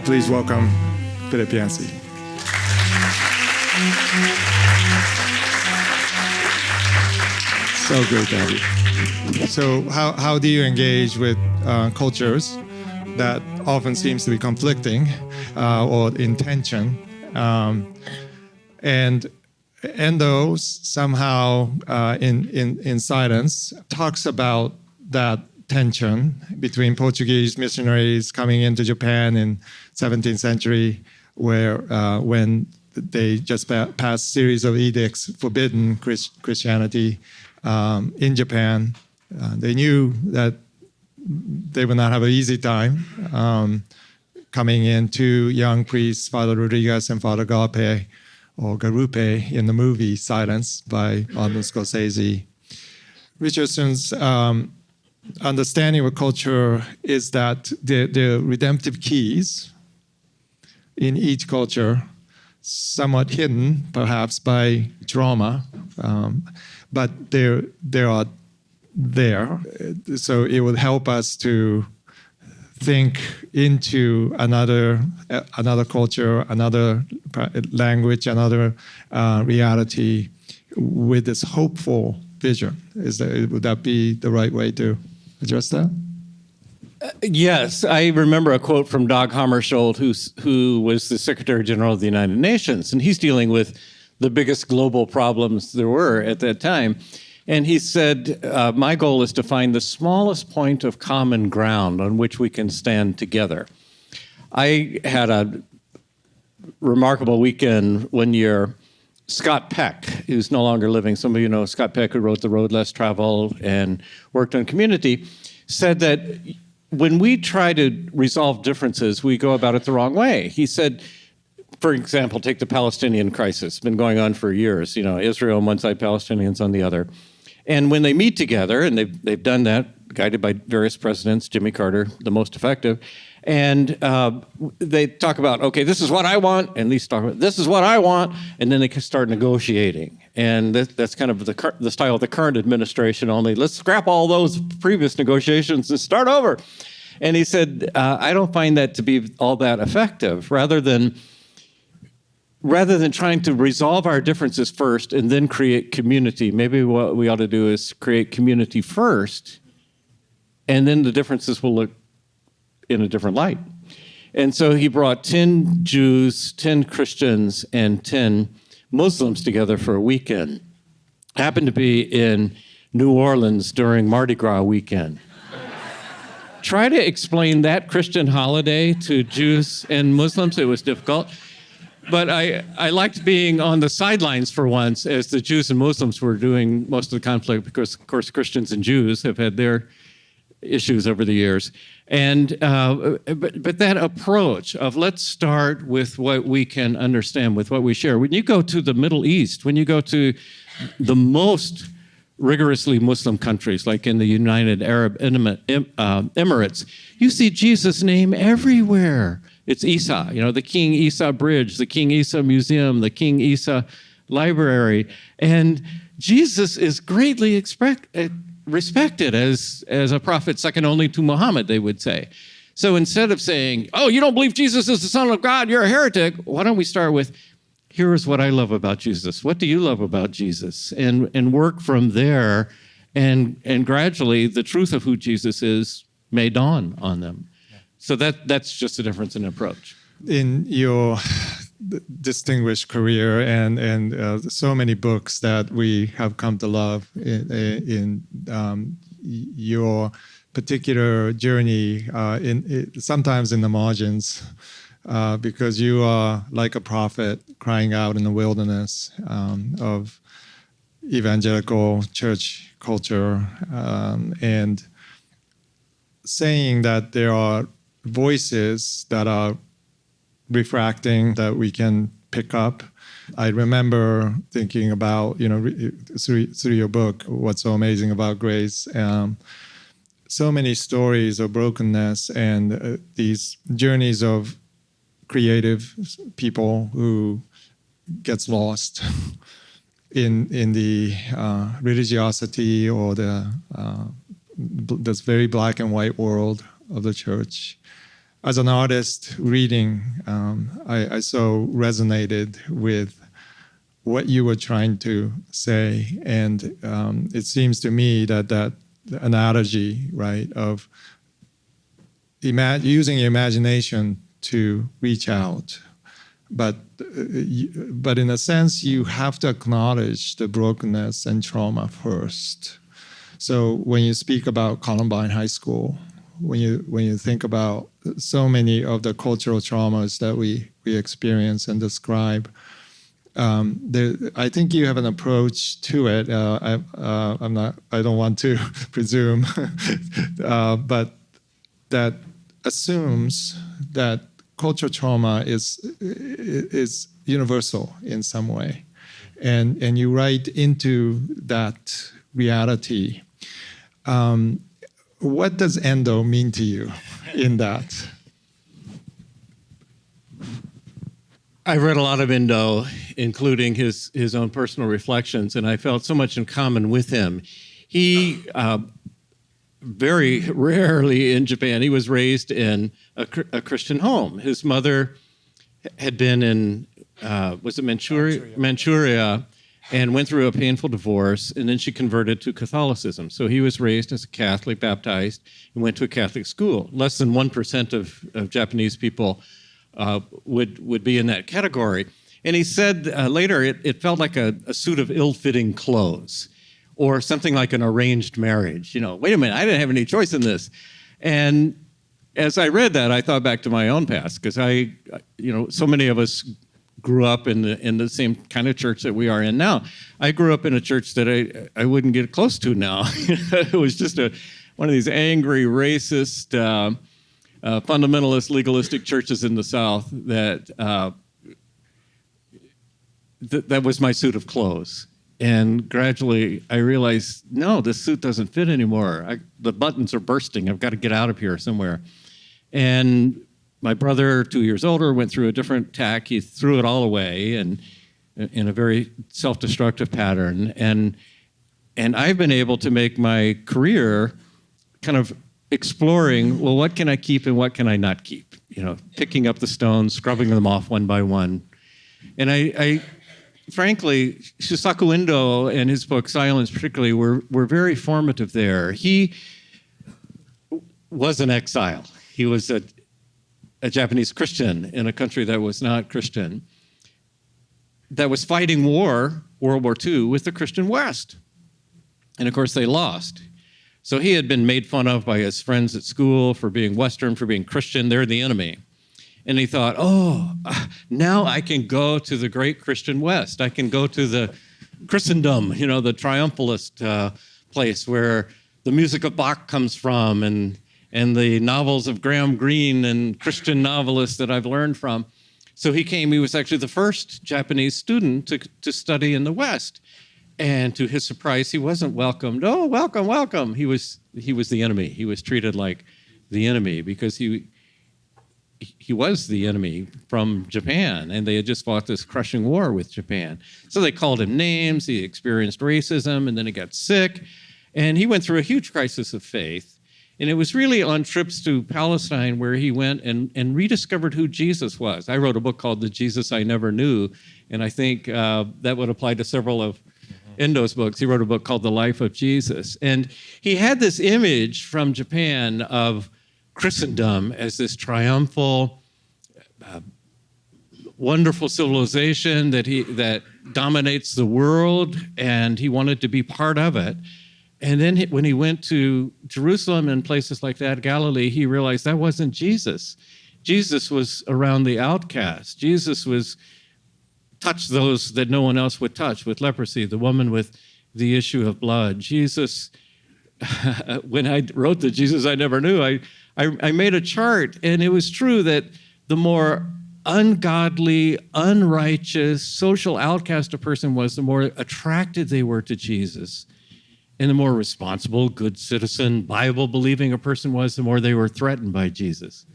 Please welcome Philip Yancey. So great to have you. So how do you engage with cultures that often seems to be conflicting or in tension? And Endo somehow in Silence talks about that tension between Portuguese missionaries coming into Japan in 17th century, where when they just passed series of edicts forbidding Christianity in Japan, they knew that they would not have an easy time coming in. Two young priests, Father Rodriguez and Father Garupe in the movie Silence by Martin Scorsese. Richardson's understanding of culture is that the redemptive keys in each culture, somewhat hidden perhaps by trauma, but they are there. So it would help us to think into another culture, another language, another reality with this hopeful vision. Would that be the right way to address that? Yes, I remember a quote from Dag Hammarskjöld, who was the Secretary General of the United Nations, and he's dealing with the biggest global problems there were at that time. And he said, my goal is to find the smallest point of common ground on which we can stand together. I had a remarkable weekend one year. Scott Peck, who's no longer living, some of you know Scott Peck, who wrote The Road Less Traveled and worked on community, said that when we try to resolve differences, we go about it the wrong way. He said, for example, take the Palestinian crisis. It's been going on for years. Israel on one side, Palestinians on the other. And when they meet together, and they've done that, guided by various presidents, Jimmy Carter, the most effective, and they talk about, okay, this is what I want, and these talk about, this is what I want, and then they can start negotiating. And that's kind of the style of the current administration, only let's scrap all those previous negotiations and start over. And he said, I don't find that to be all that effective. Rather than trying to resolve our differences first and then create community, maybe what we ought to do is create community first, and then the differences will look in a different light. And so he brought 10 Jews, 10 Christians, and 10 Muslims together for a weekend. Happened to be in New Orleans during Mardi Gras weekend. Try to explain that Christian holiday to Jews and Muslims. It was difficult. But I liked being on the sidelines for once, as the Jews and Muslims were doing most of the conflict, because, of course, Christians and Jews have had their issues over the years. And but that approach of let's start with what we can understand, with what we share. When you go to the Middle East, when you go to the most rigorously Muslim countries, like in the United Arab Emirates, you see Jesus' name everywhere. It's Isa, the King Isa Bridge, the King Isa Museum, the King Isa Library. And Jesus is greatly respected as a prophet second only to Muhammad, they would say. So instead of saying, oh, you don't believe Jesus is the Son of God, you're a heretic, why don't we start with, here's what I love about Jesus. What do you love about Jesus? And work from there, and gradually the truth of who Jesus is may dawn on them. So that's just a difference in approach. In your distinguished career and so many books that we have come to love in your particular journey, sometimes in the margins, because you are like a prophet crying out in the wilderness of evangelical church culture, and saying that there are voices that are refracting that we can pick up. I remember thinking about, through your book, What's So Amazing About Grace, so many stories of brokenness and these journeys of creative people who gets lost in the religiosity or this very black and white world of the church. as an artist reading, I so resonated with what you were trying to say. And it seems to me that analogy, right, of using your imagination to reach out. But in a sense, you have to acknowledge the brokenness and trauma first. So when you speak about Columbine High School, when you think about so many of the cultural traumas that we experience and describe, I think you have an approach to it. I don't want to presume, but that assumes that cultural trauma is universal in some way, and you write into that reality. What does Endo mean to you in that? I've read a lot of Endo, including his own personal reflections, and I felt so much in common with him. He, very rarely in Japan, he was raised in a Christian home. His mother had been in, was it Manchuria, and went through a painful divorce, and then she converted to Catholicism. So he was raised as a Catholic, baptized, and went to a Catholic school. Less than 1% of Japanese people would be in that category. And he said later it felt like a suit of ill-fitting clothes, or something like an arranged marriage. Wait a minute, I didn't have any choice in this. And as I read that, I thought back to my own past, because so many of us grew up in the same kind of church that we are in now. I grew up in a church that I wouldn't get close to now. It was just one of these angry, racist, fundamentalist, legalistic churches in the South that was my suit of clothes. And gradually I realized, no, this suit doesn't fit anymore. The buttons are bursting. I've got to get out of here somewhere. And my brother, 2 years older, went through a different tack. He threw it all away, and in a very self-destructive pattern. And I've been able to make my career kind of exploring, well, what can I keep and what can I not keep? Picking up the stones, scrubbing them off one by one. And I frankly, Shusaku Endo and his book Silence particularly were very formative there. He was an exile. He was a Japanese Christian in a country that was not Christian, that was fighting World War II, with the Christian West. And of course they lost. So he had been made fun of by his friends at school for being Western, for being Christian. They're the enemy. And he thought, now I can go to the great Christian West. I can go to the Christendom, the triumphalist place where the music of Bach comes from, and the novels of Graham Greene and Christian novelists that I've learned from. So he came. He was actually the first Japanese student to study in the West. And to his surprise, he wasn't welcomed. Oh, welcome, welcome. He was the enemy. He was treated like the enemy because he was the enemy from Japan, and they had just fought this crushing war with Japan. So they called him names. He experienced racism, and then he got sick. And he went through a huge crisis of faith. And it was really on trips to Palestine where he went and rediscovered who Jesus was. I wrote a book called The Jesus I Never Knew, and I think that would apply to several of Endo's books. He wrote a book called The Life of Jesus. And he had this image from Japan of Christendom as this triumphal, wonderful civilization that dominates the world, and he wanted to be part of it. And then when he went to Jerusalem and places like that, Galilee, he realized that wasn't Jesus. Jesus was around the outcast. Jesus touched those that no one else would touch, with leprosy, the woman with the issue of blood. Jesus, when I wrote the Jesus I Never Knew, I made a chart, and it was true that the more ungodly, unrighteous, social outcast a person was, the more attracted they were to Jesus. And the more responsible, good citizen, Bible-believing a person was, the more they were threatened by Jesus.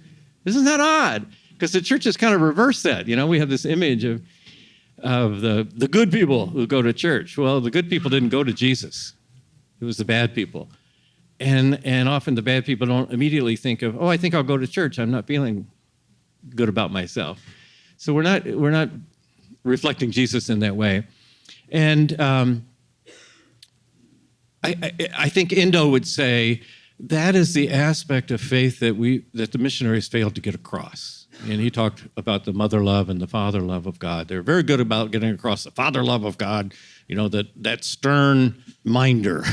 Isn't that odd? Because the church has kind of reversed that. We have this image of the good people who go to church. Well, the good people didn't go to Jesus. It was the bad people. And often the bad people don't immediately think of, oh, I think I'll go to church. I'm not feeling good about myself. So we're not reflecting Jesus in that way. And I think Endo would say that is the aspect of faith that the missionaries failed to get across. And he talked about the mother love and the father love of God. They're very good about getting across the father love of God, that stern minder,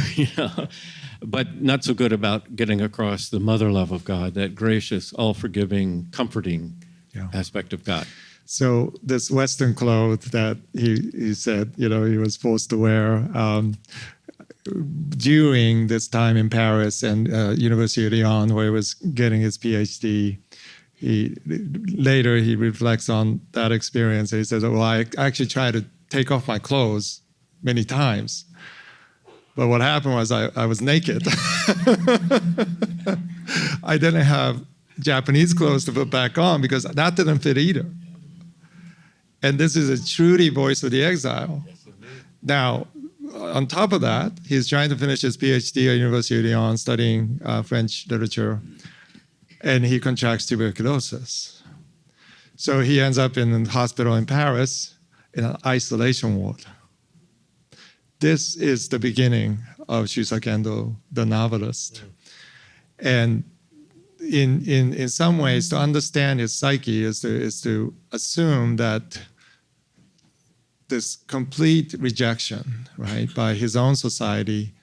but not so good about getting across the mother love of God, that gracious, all-forgiving, comforting aspect of God. So this Western clothes that he said, he was forced to wear during this time in Paris and University of Lyon, where he was getting his PhD. Later he reflects on that experience. He says, well, I actually tried to take off my clothes many times. But what happened was I was naked. I didn't have Japanese clothes to put back on because that didn't fit either. And this is a truly voice of the exile. Now, on top of that, he's trying to finish his PhD at University of Lyon studying French literature, and he contracts tuberculosis. So he ends up in a hospital in Paris in an isolation ward. This is the beginning of Shusaku Endo, the novelist. And in some ways, to understand his psyche is to assume that this complete rejection, right, by his own society,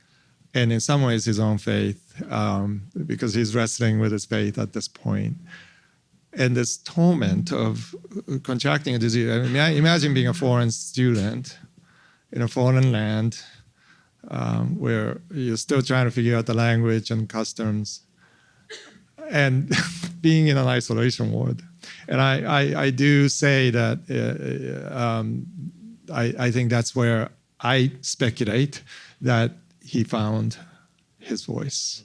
and in some ways his own faith, because he's wrestling with his faith at this point, and this torment of contracting a disease. I mean, imagine being a foreign student in a foreign land where you're still trying to figure out the language and customs, and being in an isolation ward. And I do say that I think that's where I speculate that he found his voice.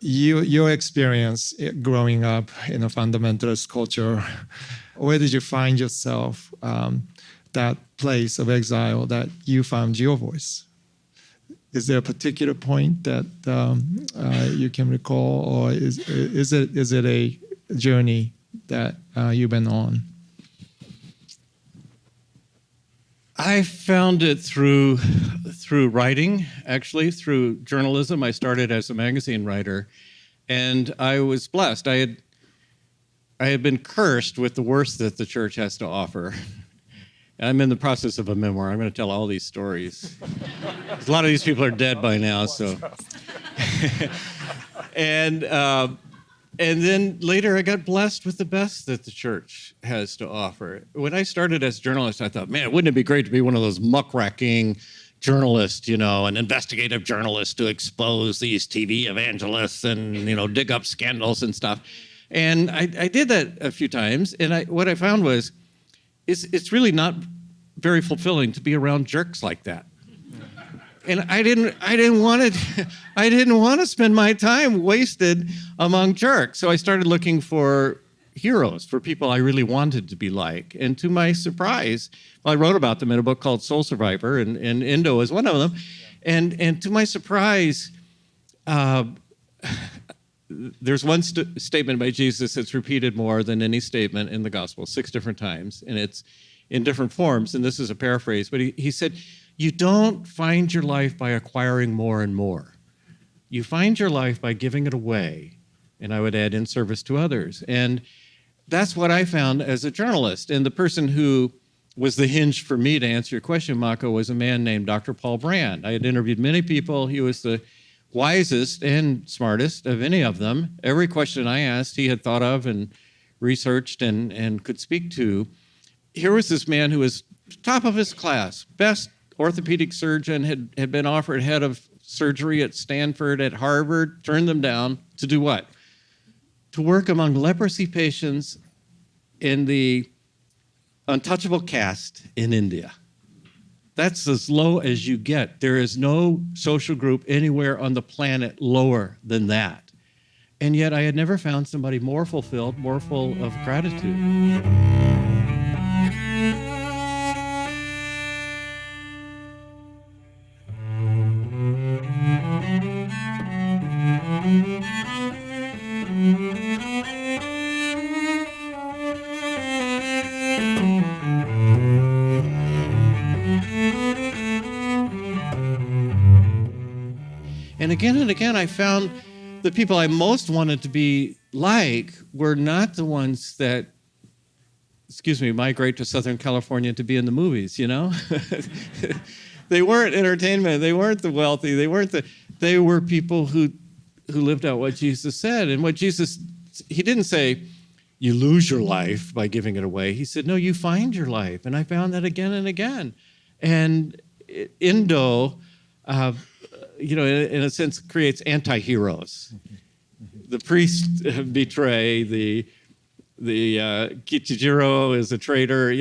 Your experience growing up in a fundamentalist culture, where did you find yourself, that place of exile that you found your voice? Is there a particular point that you can recall, or is it a journey that you've been on? I found it through writing, actually, through journalism. I started as a magazine writer, and I was blessed. I had been cursed with the worst that the church has to offer. I'm in the process of a memoir. I'm going to tell all these stories. A lot of these people are dead by now, so. And then later I got blessed with the best that the church has to offer. When I started as a journalist, I thought, man, wouldn't it be great to be one of those muckraking journalists, an investigative journalist to expose these TV evangelists and, dig up scandals and stuff. And I did that a few times, and what I found was it's really not very fulfilling to be around jerks like that. And I didn't want to spend my time wasted among jerks. So I started looking for heroes, for people I really wanted to be like. And to my surprise, I wrote about them in a book called Soul Survivor, and Endo is one of them. And to my surprise, there's one statement by Jesus that's repeated more than any statement in the gospel, 6 different times, and it's in different forms. And this is a paraphrase, but he said, you don't find your life by acquiring more and more. You find your life by giving it away, and I would add in service to others. And that's what I found as a journalist. And the person who was the hinge for me to answer your question, Mako, was a man named Dr. Paul Brand. I had interviewed many people. He was the wisest and smartest of any of them. Every question I asked, he had thought of and researched and could speak to. Here was this man who was top of his class, best orthopedic surgeon, had been offered head of surgery at Stanford, at Harvard, turned them down to do what? To work among leprosy patients in the untouchable caste in India. That's as low as you get. There is no social group anywhere on the planet lower than that. And yet I had never found somebody more fulfilled, more full of gratitude. And again, I found the people I most wanted to be like were not the ones that, migrate to Southern California to be in the movies, you know? They weren't entertainment. They weren't the wealthy. They were people who lived out what Jesus said. And what Jesus, he didn't say, you lose your life by giving it away. He said, no, you find your life. And I found that again and again. And Endo, in a sense, creates anti-heroes. The priests betray, the Kichijiro is a traitor.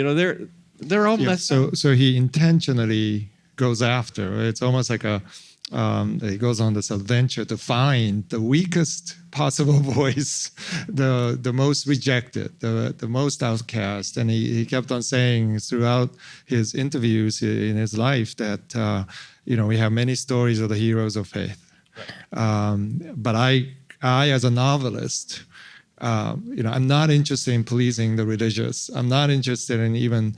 They're all messed up. So he intentionally goes after. It's almost like he goes on this adventure to find the weakest possible voice, the most rejected, the most outcast. And he kept on saying throughout his interviews in his life that we have many stories of the heroes of faith. But I as a novelist, I'm not interested in pleasing the religious. I'm not interested in even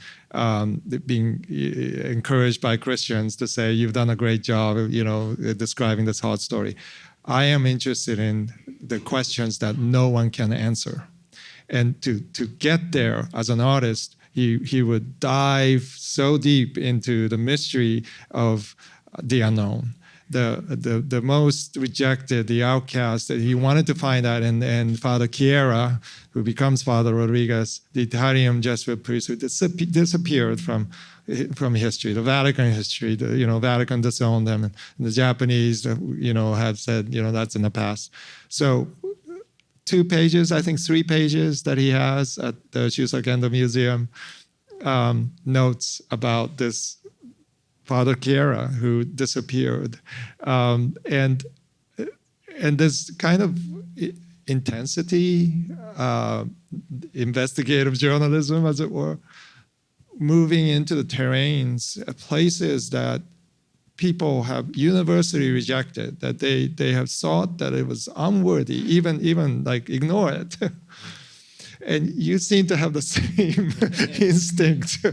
being encouraged by Christians to say, you've done a great job, describing this hard story. I am interested in the questions that no one can answer. And to get there as an artist, he would dive so deep into the mystery of the unknown. The most rejected, the outcast, that he wanted to find out, and Father Chiera, who becomes Father Rodriguez, the Italian Jesuit priest who disappeared from history, the Vatican history, Vatican disowned them, and the Japanese, have said, that's in the past. So 2 pages, I think 3 pages that he has at the Shusaku Endo Museum, notes about this Father Chiera, who disappeared, and this kind of intensity, investigative journalism, as it were, moving into the terrains, places that people have universally rejected, that they have thought that it was unworthy, even like ignore it. And you seem to have the same instinct.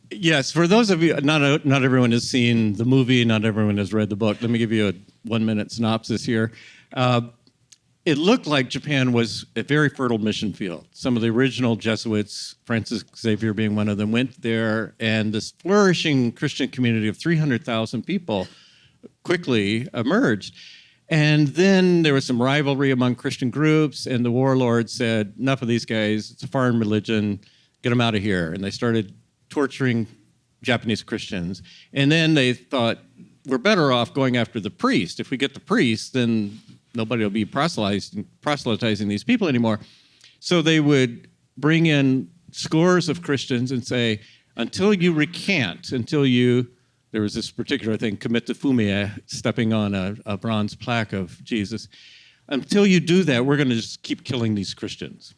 Yes, for those of you, not everyone has seen the movie, not everyone has read the book. Let me give you a 1-minute synopsis here. It looked like Japan was a very fertile mission field. Some of the original Jesuits, Francis Xavier being one of them, went there, and this flourishing Christian community of 300,000 people quickly emerged. And then there was some rivalry among Christian groups, and the warlords said, enough of these guys, it's a foreign religion, get them out of here. And they started torturing Japanese Christians. And then they thought, we're better off going after the priest. If we get the priest, then nobody will be proselytizing these people anymore. So they would bring in scores of Christians and say, until you recant, there was this particular thing, commit to fumie, stepping on a bronze plaque of Jesus. Until you do that, we're going to just keep killing these Christians.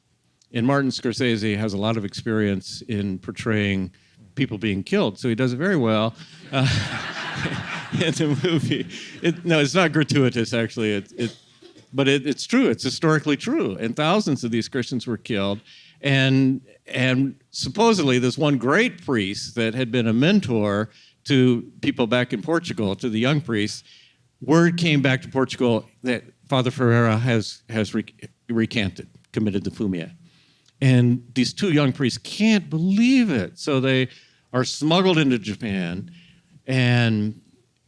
And Martin Scorsese has a lot of experience in portraying people being killed, so he does it very well in the movie. It's not gratuitous, actually. But it's true. It's historically true. And thousands of these Christians were killed. And supposedly this one great priest that had been a mentor to people back in Portugal, to the young priests, word came back to Portugal that Father Ferreira has recanted, committed the fumie. And these 2 young priests can't believe it. So they are smuggled into Japan. And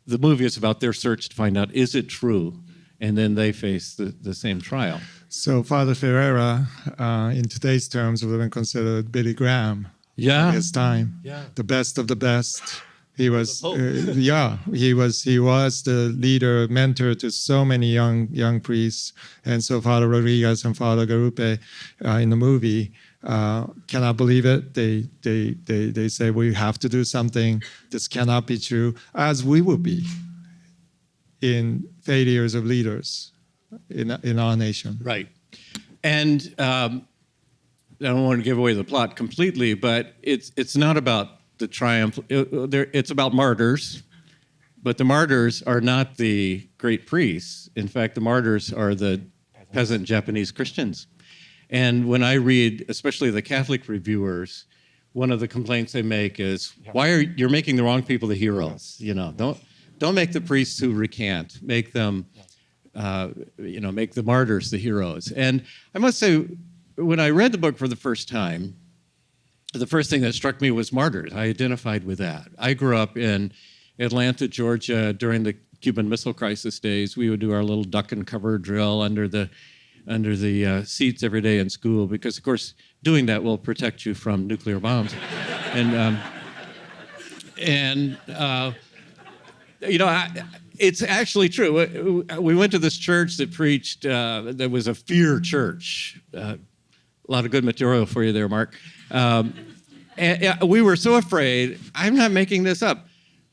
the movie is about their search to find out, is it true? And then they face the same trial. So Father Ferreira, in today's terms, would have been considered Billy Graham. Yeah. At his time. Yeah. The best of the best. He was, he was the leader, mentor to so many young priests, and so Father Rodriguez and Father Garupe in the movie cannot believe it. They say we have to do something. This cannot be true, as we will be in failures of leaders in our nation. Right, and I don't want to give away the plot completely, but it's not about the triumph. It's about martyrs, but the martyrs are not the great priests. In fact, the martyrs are the peasant Japanese Christians. And when I read, especially the Catholic reviewers, one of the complaints they make is, you're making the wrong people the heroes? Don't make the priests who recant. Make them, make the martyrs the heroes. And I must say, when I read the book for the first time, the first thing that struck me was martyrs. I identified with that. I grew up in Atlanta, Georgia, during the Cuban Missile Crisis days. We would do our little duck and cover drill under the seats every day in school, because, of course, doing that will protect you from nuclear bombs. It's actually true. We went to this church that preached, that was a fear church. A lot of good material for you there, Mark. And we were so afraid. I'm not making this up.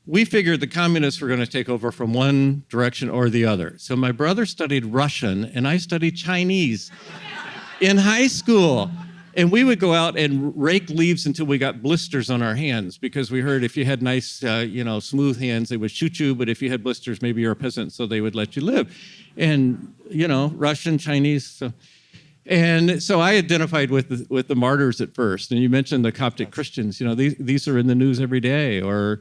We figured the communists were going to take over from one direction or the other. So my brother studied Russian, and I studied Chinese in high school. And we would go out and rake leaves until we got blisters on our hands, because we heard if you had nice, smooth hands, they would shoot you. But if you had blisters, maybe you're a peasant, so they would let you live. And, Russian, Chinese. So I identified with the martyrs at first. And you mentioned the Coptic Christians. These are in the news every day, or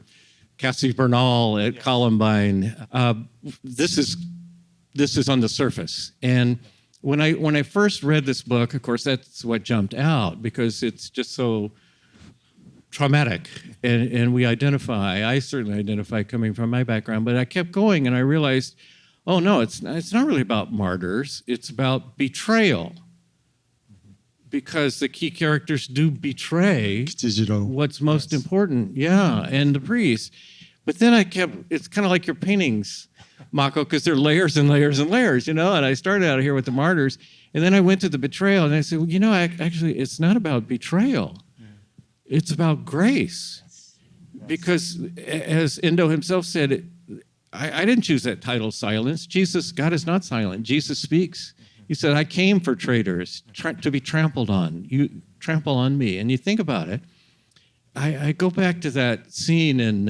Cassie Bernal at Columbine. This is on the surface. And when I first read this book, of course, that's what jumped out, because it's just so traumatic. And I certainly identify coming from my background, but I kept going and I realized, oh no, it's not really about martyrs. It's about betrayal. Because the key characters do betray what's most important. Yeah, and the priest. But then it's kind of like your paintings, Mako, because they're layers and layers and layers, and I started out here with the martyrs, and then I went to the betrayal, and I said, well, actually, it's not about betrayal. It's about grace. Because as Endo himself said, I didn't choose that title, silence. God is not silent. Jesus speaks. He said, I came for traitors, to be trampled on. You trample on me. And you think about it, I go back to that scene in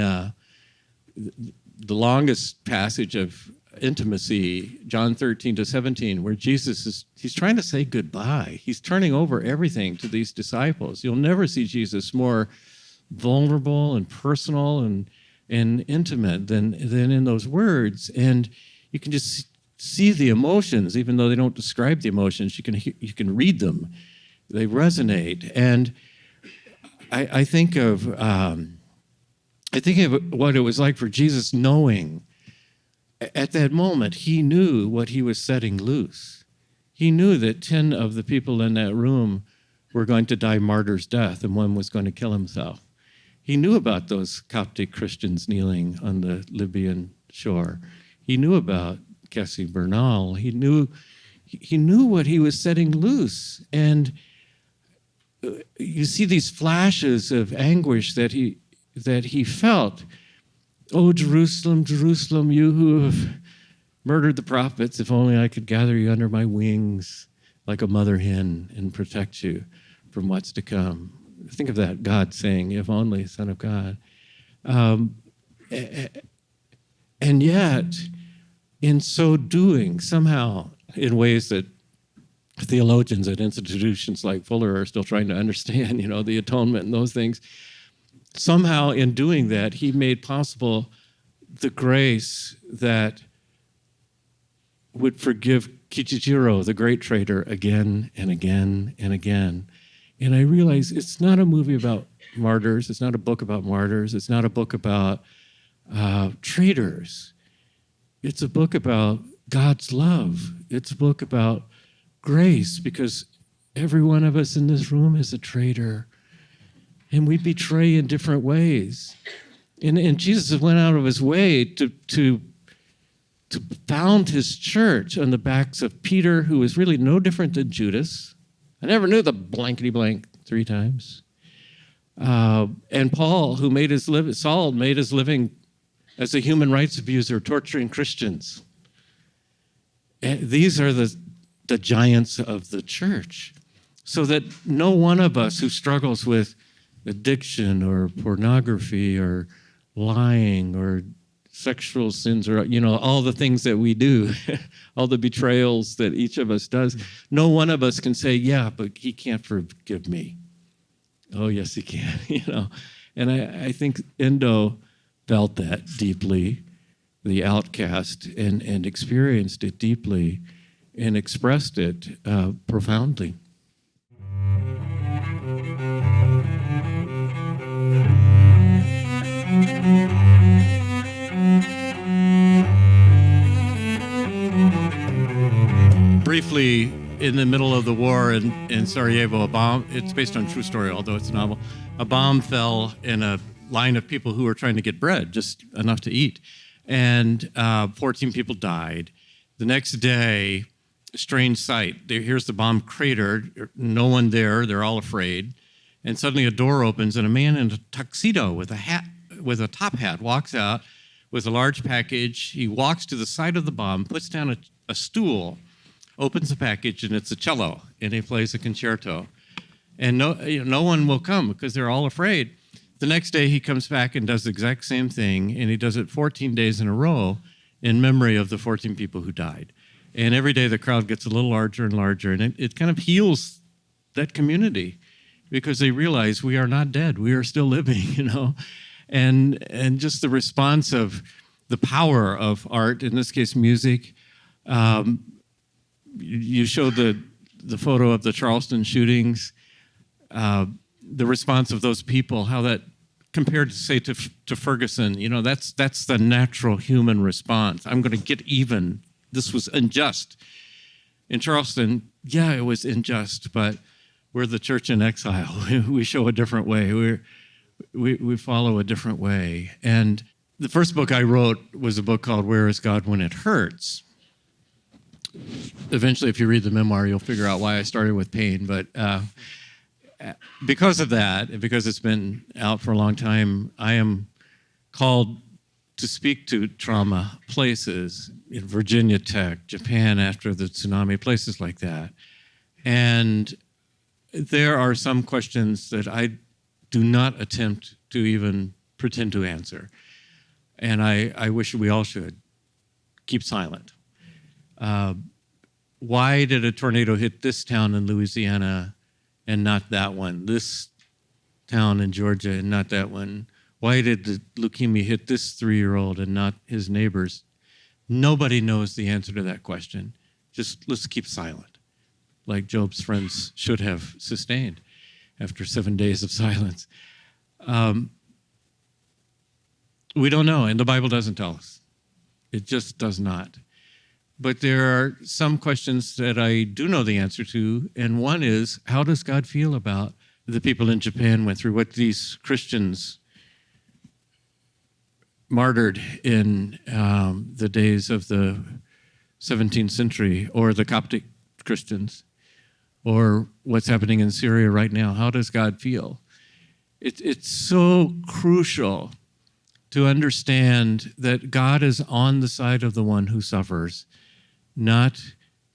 the longest passage of intimacy, John 13-17, where he's trying to say goodbye. He's turning over everything to these disciples. You'll never see Jesus more vulnerable and personal and intimate than in those words. And you can just see the emotions, even though they don't describe the emotions. You can read them; they resonate. And I think of what it was like for Jesus, knowing at that moment he knew what he was setting loose. He knew that 10 of the people in that room were going to die martyr's death, and one was going to kill himself. He knew about those Coptic Christians kneeling on the Libyan shore. He knew about Cassie Bernal. He knew what he was setting loose. And you see these flashes of anguish that he felt. Oh, Jerusalem, Jerusalem, you who have murdered the prophets, if only I could gather you under my wings like a mother hen and protect you from what's to come. Think of that, God saying, if only, Son of God. And yet, in so doing, somehow, in ways that theologians at institutions like Fuller are still trying to understand, the atonement and those things, somehow in doing that, he made possible the grace that would forgive Kichijiro, the great traitor, again and again and again. And I realized it's not a movie about martyrs. It's not a book about martyrs. It's not a book about traitors. It's a book about God's love. It's a book about grace, because every one of us in this room is a traitor, and we betray in different ways. And Jesus went out of his way to found his church on the backs of Peter, who was really no different than Judas. I never knew the blankety blank 3 times. And Paul, Saul made his living as a human rights abuser, torturing Christians. And these are the giants of the church. So that no one of us who struggles with addiction or pornography or lying or sexual sins or, all the things that we do, all the betrayals that each of us does, no one of us can say, yeah, but he can't forgive me. Oh, yes, he can, And I think Endo felt that deeply. the outcast, and experienced it deeply and expressed it profoundly. Briefly, in the middle of the war in Sarajevo, a bomb, it's based on true story, although it's a novel, a bomb fell in a line of people who were trying to get bread, just enough to eat. And 14 people died. The next day, strange sight. Here's the bomb cratered, no one there, they're all afraid. And suddenly a door opens and a man in a tuxedo with a top hat walks out with a large package. He walks to the side of the bomb, puts down a stool, opens the package, and it's a cello, and he plays a concerto. And no one will come because they're all afraid. The next day he comes back and does the exact same thing, and he does it 14 days in a row in memory of the 14 people who died. And every day the crowd gets a little larger and larger, and it kind of heals that community because they realize we are not dead, we are still living, And just the response of the power of art, in this case music. You showed the photo of the Charleston shootings, the response of those people, how that compared, say, to Ferguson, that's the natural human response. I'm going to get even. This was unjust. In Charleston, yeah, it was unjust, but we're the church in exile. We show a different way. We follow a different way. And the first book I wrote was a book called Where is God When It Hurts? Eventually, if you read the memoir, you'll figure out why I started with pain. But because of that, because it's been out for a long time, I am called to speak to trauma places in Virginia Tech, Japan after the tsunami, places like that. And there are some questions that I do not attempt to even pretend to answer. And I wish we all should keep silent. Why did a tornado hit this town in Louisiana and not that one? This town in Georgia and not that one? Why did the leukemia hit this 3-year-old and not his neighbors? Nobody knows the answer to that question. Just let's keep silent, like Job's friends should have sustained after 7 days of silence. We don't know, and the Bible doesn't tell us. It just does not. But there are some questions that I do know the answer to, and one is, how does God feel about the people in Japan went through, what these Christians martyred in the days of the 17th century, or the Coptic Christians, or what's happening in Syria right now? How does God feel? It's so crucial to understand that God is on the side of the one who suffers, not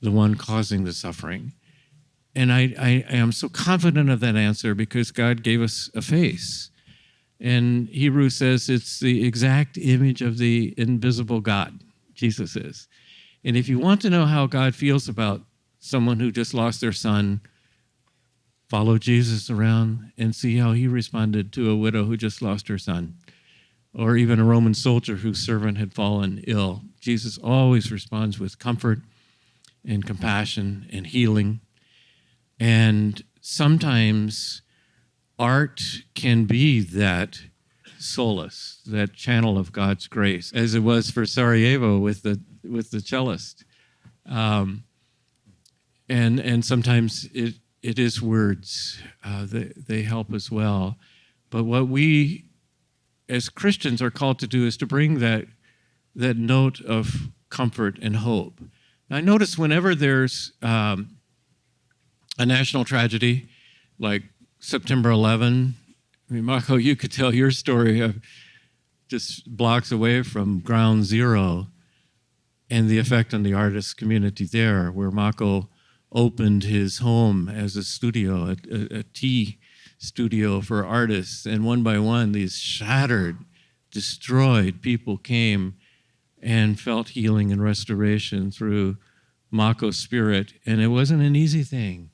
the one causing the suffering. And I am so confident of that answer because God gave us a face. And Hebrews says it's the exact image of the invisible God, Jesus is. And if you want to know how God feels about someone who just lost their son, follow Jesus around and see how he responded to a widow who just lost her son, or even a Roman soldier whose servant had fallen ill. Jesus always responds with comfort and compassion and healing. And sometimes art can be that solace, that channel of God's grace, as it was for Sarajevo with the cellist. And sometimes it is words. They help as well. But what we as Christians are called to do is to bring that note of comfort and hope. And I notice whenever there's a national tragedy, like September 11, I mean, Mako, you could tell your story of just blocks away from ground zero and the effect on the artist community there, where Mako opened his home as a studio, a tea studio for artists, and one by one these shattered, destroyed people came and felt healing and restoration through Mako's spirit. And it wasn't an easy thing.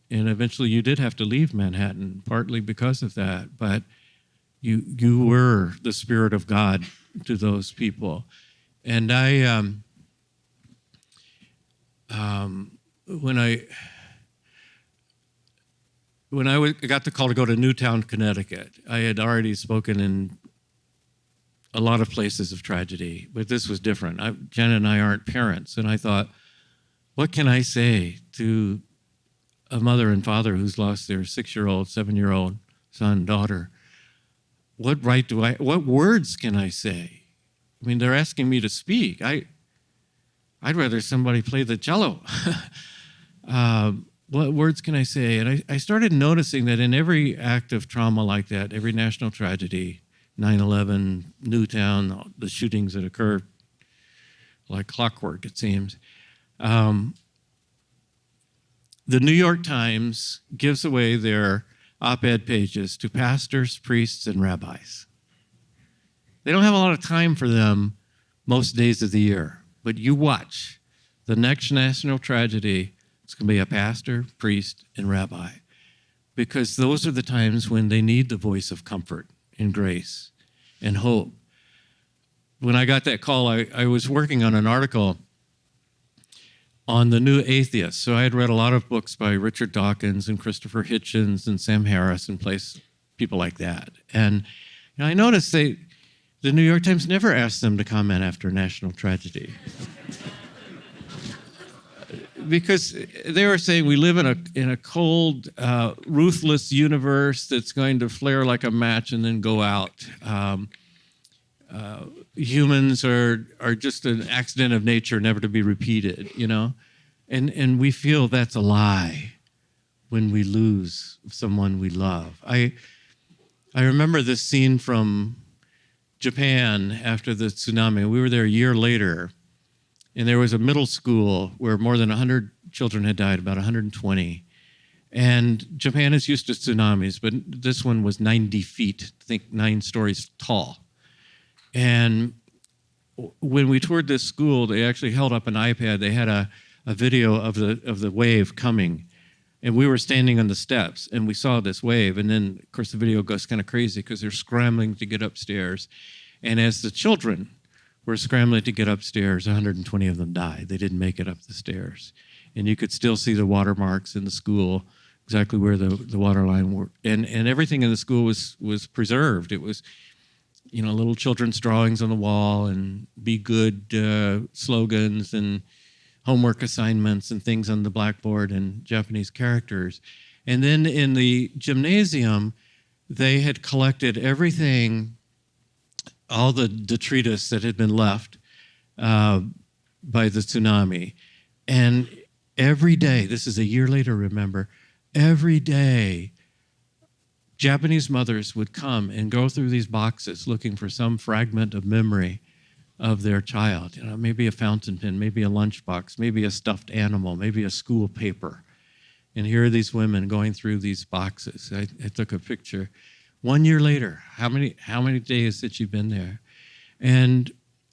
And eventually you did have to leave Manhattan, partly because of that. But You were the Spirit of God to those people. And when I got the call to go to Newtown, Connecticut, I had already spoken in a lot of places of tragedy, but this was different. Jen and I aren't parents, and I thought, what can I say to a mother and father who's lost their 6-year-old, 7-year-old son, daughter? What words can I say? I mean, they're asking me to speak. I'd rather somebody play the cello. What words can I say? And I started noticing that in every act of trauma like that, every national tragedy, 9/11, Newtown, the shootings that occurred like clockwork, it seems, the New York Times gives away their op-ed pages to pastors, priests, and rabbis. They don't have a lot of time for them most days of the year, but you watch the next national tragedy. It's going to be a pastor, priest, and rabbi, because those are the times when they need the voice of comfort and grace and hope. When I got that call, I was working on an article on the new atheists. So I had read a lot of books by Richard Dawkins and Christopher Hitchens and Sam Harris and people like that. And I noticed the New York Times never asked them to comment after a national tragedy. Because they were saying we live in a cold, ruthless universe that's going to flare like a match and then go out. Humans are just an accident of nature, never to be repeated, And we feel that's a lie when we lose someone we love. I remember this scene from Japan after the tsunami. We were there a year later. And there was a middle school where more than 100 children had died, about 120. And Japan is used to tsunamis, but this one was 90 feet, I think 9 stories tall. And when we toured this school, they actually held up an iPad. They had a video of the wave coming. And we were standing on the steps, and we saw this wave. And then, of course, the video goes kind of crazy because they're scrambling to get upstairs. And as the children were scrambling to get upstairs, 120 of them died. They didn't make it up the stairs. And you could still see the watermarks in the school, exactly where the water line were. And everything in the school was preserved. It was, little children's drawings on the wall and be good slogans and homework assignments and things on the blackboard and Japanese characters. And then in the gymnasium, they had collected everything, all the detritus that had been left by the tsunami. And every day, this is a year later, remember, every day, Japanese mothers would come and go through these boxes looking for some fragment of memory of their child. Maybe a fountain pen, maybe a lunchbox, maybe a stuffed animal, maybe a school paper. And here are these women going through these boxes. I took a picture. 1 year later, how many days had she been there? And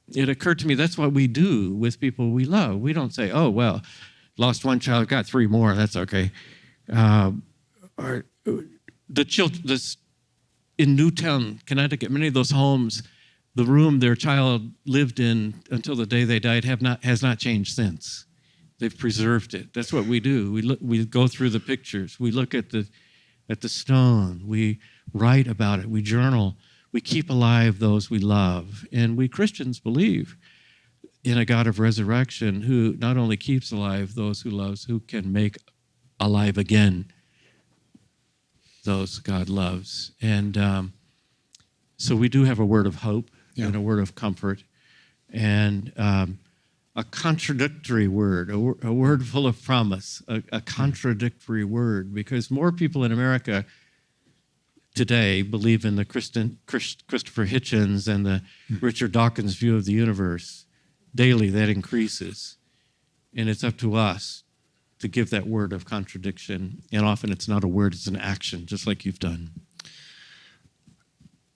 it occurred to me that's what we do with people we love. We don't say, oh, well, lost 1 child, got 3 more, that's okay. Or the children in Newtown, Connecticut, many of those homes, the room their child lived in until the day they died has not changed since. They've preserved it. That's what we do. We go through the pictures. We look at the stone. We write about it. We journal. We keep alive those we love. And we Christians believe in a God of resurrection who not only keeps alive those who loves, who can make alive again those God loves. And so we do have a word of hope and a word of comfort and a contradictory word, a word full of promise, a contradictory word, because more people in America today believe in the Christopher Hitchens and the Richard Dawkins view of the universe. Daily, that increases. And it's up to us to give that word of contradiction. And often it's not a word, it's an action, just like you've done.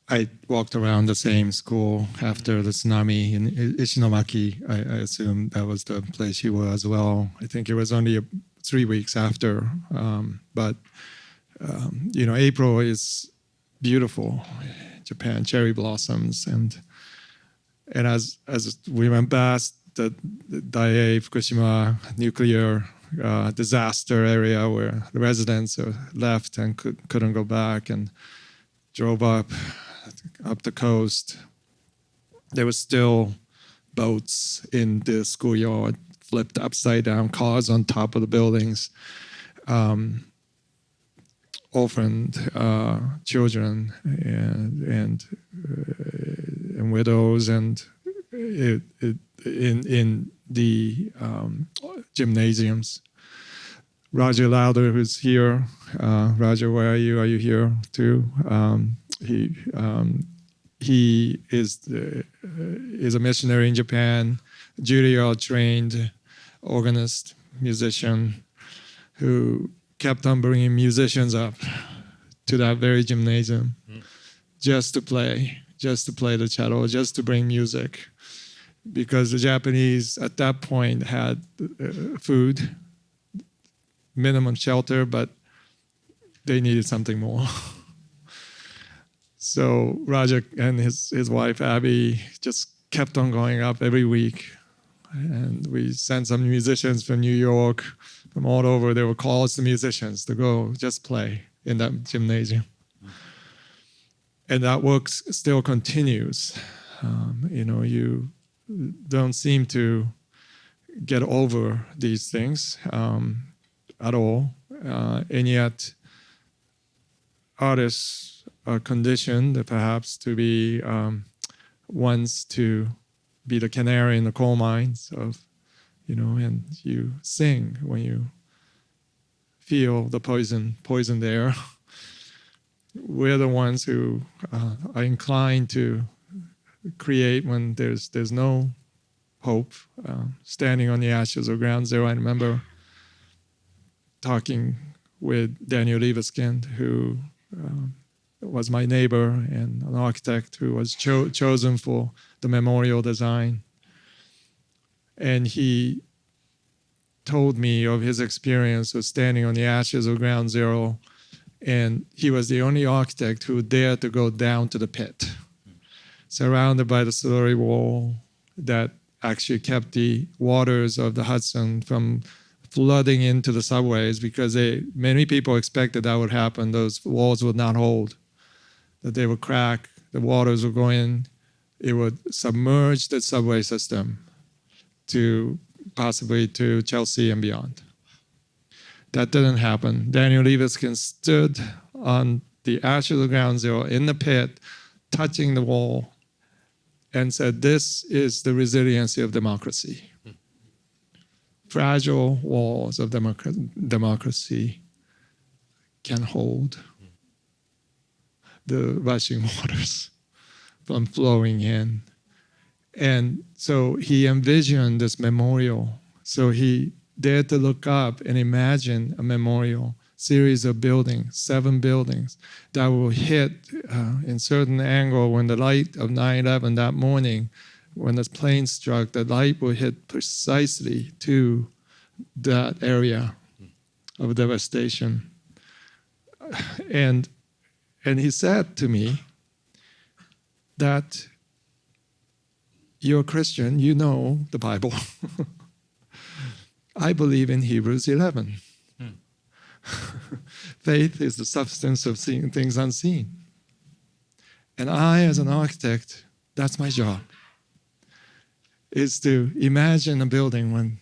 I walked around the same school after the tsunami in Ishinomaki. I assume that was the place you were as well. I think it was only 3 weeks after. But April is beautiful. Japan, cherry blossoms. And as we went past the Daiei Fukushima nuclear disaster area where the residents left and couldn't go back, and drove up the coast, there were still boats in the schoolyard, flipped upside down, cars on top of the buildings, orphaned children and widows, and in the gymnasiums. Roger Lauder, who's here. Roger, where are you? Are you here too? He is a missionary in Japan, Juilliard-trained organist, musician, who kept on bringing musicians up to that very gymnasium just to play the cello, just to bring music. Because the Japanese at that point had food, minimum shelter, but they needed something more. So Roger and his wife Abby just kept on going up every week. And we sent some musicians from New York, from all over. There were calls to musicians to go just play in that gymnasium. And that work still continues. You don't seem to get over these things at all. And yet artists are conditioned perhaps to be ones to be the canary in the coal mines of, and you sing when you feel the poisoned air. We're the ones who are inclined to create when there's no hope. Standing on the ashes of ground zero. I remember talking with Daniel Libeskind, who was my neighbor and an architect who was chosen for the memorial design. And he told me of his experience of standing on the ashes of ground zero. And he was the only architect who dared to go down to the pit, surrounded by the slurry wall that actually kept the waters of the Hudson from flooding into the subways, because many people expected that would happen. Those walls would not hold, that they would crack, the waters would go in, it would submerge the subway system to possibly to Chelsea and beyond. That didn't happen. Daniel Libeskind stood on the ashes of ground zero in the pit, touching the wall, and said, "This is the resiliency of democracy." Fragile walls of democracy can hold the rushing waters from flowing in. And so he envisioned this memorial. So he dared to look up and imagine a memorial series of buildings, 7 buildings, that will hit in certain angle when the light of 9/11 that morning, when the plane struck, the light will hit precisely to that area of devastation. And he said to me that, "You're a Christian, you know the Bible." I believe in Hebrews 11. Faith is the substance of seeing things unseen. And I, as an architect, that's my job, is to imagine a building when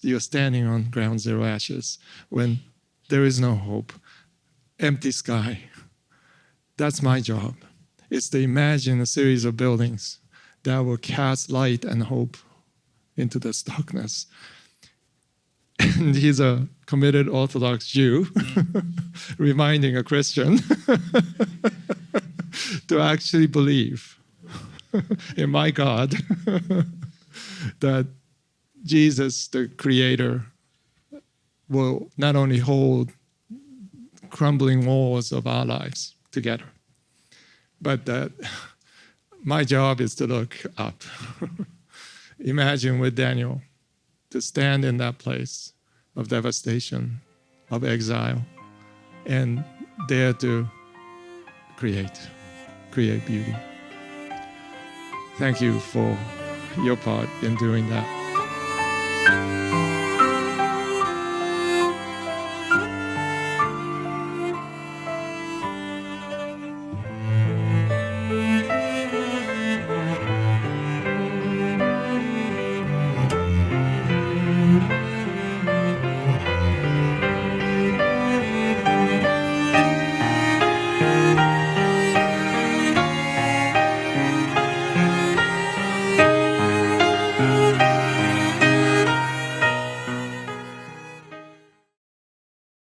you're standing on ground zero ashes, when there is no hope, empty sky. That's my job. It's to imagine a series of buildings that will cast light and hope into this darkness. And he's a committed Orthodox Jew, reminding a Christian to actually believe in my God, that Jesus, the Creator, will not only hold crumbling walls of our lives together, but that my job is to look up. Imagine with Daniel, to stand in that place of devastation, of exile, and dare to create create beauty. Thank you for your part in doing that.